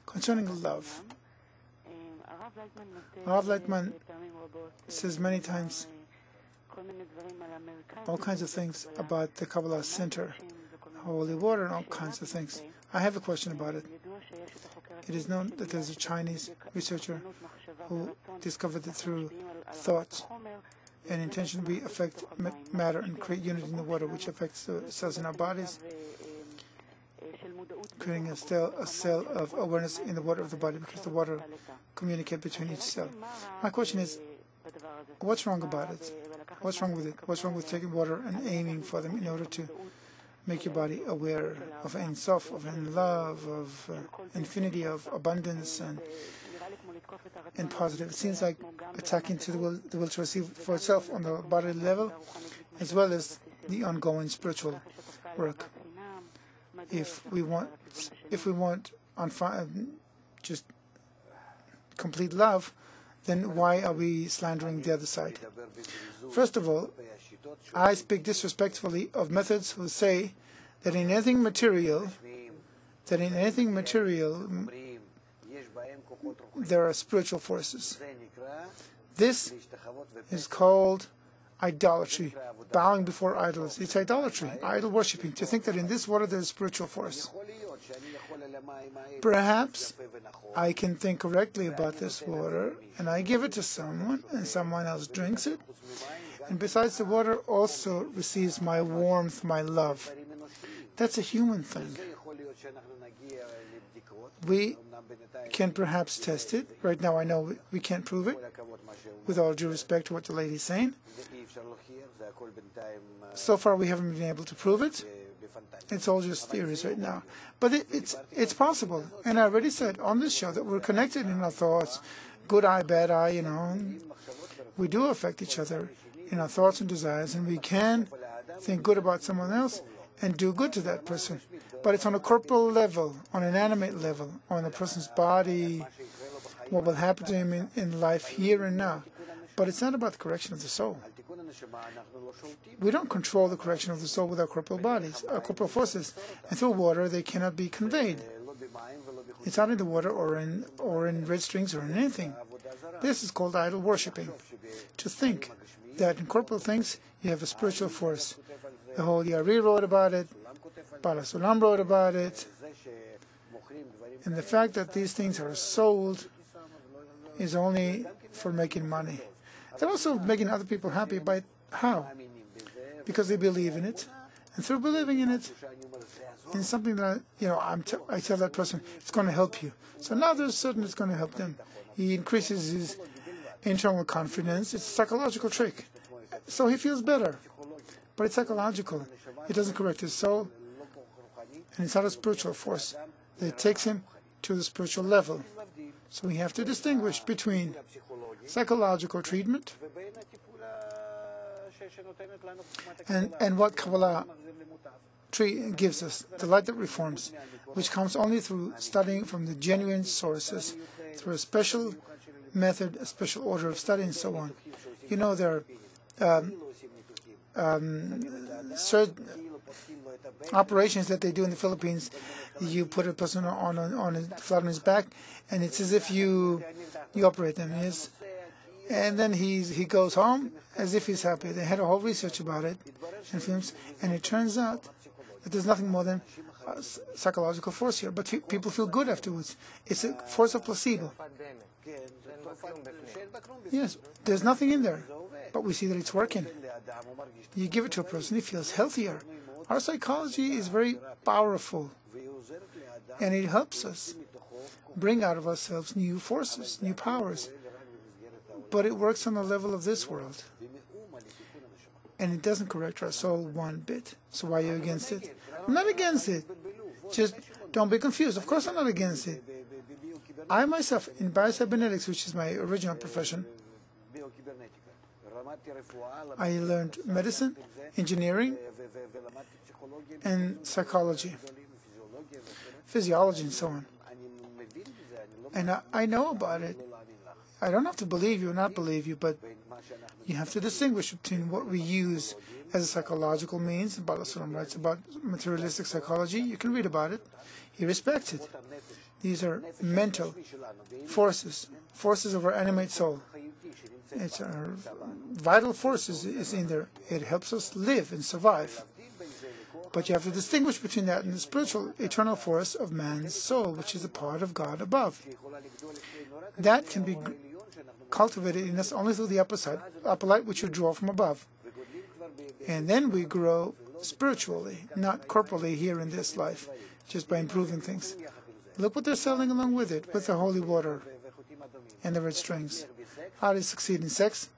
Concerning love, Rav Laitman says many times all kinds of things about the Kabbalah Center, holy water, and all kinds of things. I have a question about it. It is known that there's a Chinese researcher who discovered it through thought and intention. We affect matter and create unity in the water, which affects the cells in our bodies, creating a cell of awareness in the water of the body, because the water communicates between each cell. My question is, what's wrong about it? What's wrong with it? What's wrong with taking water and aiming for them in order to make your body aware of Ein Sof, of Ein Love, of infinity, of abundance, and positive? It seems like attacking to the will to receive for itself on the body level, as well as the ongoing spiritual work. If we want just complete love, then why are we slandering the other side? First of all, I speak disrespectfully of methods who say that in anything material, there are spiritual forces. This is called idolatry, bowing before idols. It's idolatry, idol worshipping, to think that in this water there is spiritual force. Perhaps I can think correctly about this water, and I give it to someone, and someone else drinks it, and besides, the water also receives my warmth, my love. That's a human thing. We can perhaps test it. Right now I know we can't prove it, with all due respect to what the lady's saying. So far we haven't been able to prove it. It's all just theories right now. But it's possible. And I already said on this show that we're connected in our thoughts. Good eye, bad eye, We do affect each other in our thoughts and desires, and we can think good about someone else and do good to that person. But it's on a corporal level, on an animate level, on a person's body, what will happen to him in life here and now. But it's not about the correction of the soul. We don't control the correction of the soul with our corporal bodies, our corporal forces. And through water, they cannot be conveyed. It's not in the water or in red strings or in anything. This is called idol worshipping. To think that in corporal things, you have a spiritual force. The Holy Ari wrote about it, Bala Sulam wrote about it, and the fact that these things are sold is only for making money. They're also making other people happy by how? Because they believe in it, and through believing in it, in something that I tell that person it's going to help you. So now they're certain it's going to help them. He increases his internal confidence. It's a psychological trick, so he feels better. But it's psychological. It doesn't correct his soul, and it's not a spiritual force that takes him to the spiritual level. So we have to distinguish between psychological treatment and what Kabbalah gives us, the light that reforms, which comes only through studying from the genuine sources, through a special method, a special order of study, and so on. There are operations that they do in the Philippines. You put a person flat on his back, and it's as if you operate them. And then he goes home as if he's happy. They had a whole research about it and films, and it turns out that there's nothing more than a psychological force here. But people feel good afterwards. It's a force of placebo. Yes, there's nothing in there, but we see that it's working. You give it to a person, he feels healthier. Our psychology is very powerful, and it helps us bring out of ourselves new forces, new powers. But it works on the level of this world, and it doesn't correct our soul one bit. So why are you against it? I'm not against it. Just don't be confused. Of course I'm not against it. I myself, in biocybernetics, which is my original profession, I learned medicine, engineering, and psychology, physiology, and so on. And I know about it. I don't have to believe you or not believe you, but You have to distinguish between what we use as a psychological means. Kabbalah writes about materialistic psychology. You can read about it. He respects it. These are mental forces of our animate soul. It's our vital forces is in there. It helps us live and survive. But you have to distinguish between that and the spiritual, eternal force of man's soul, which is a part of God above. That can be cultivated in us only through the upper light, which we draw from above. And then we grow spiritually, not corporally here in this life, just by improving things. Look what they're selling along with it, with the holy water and the red strings. How to succeed in sex?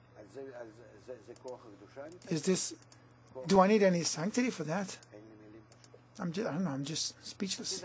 Do I need any sanctity for that? I don't know, I'm just speechless.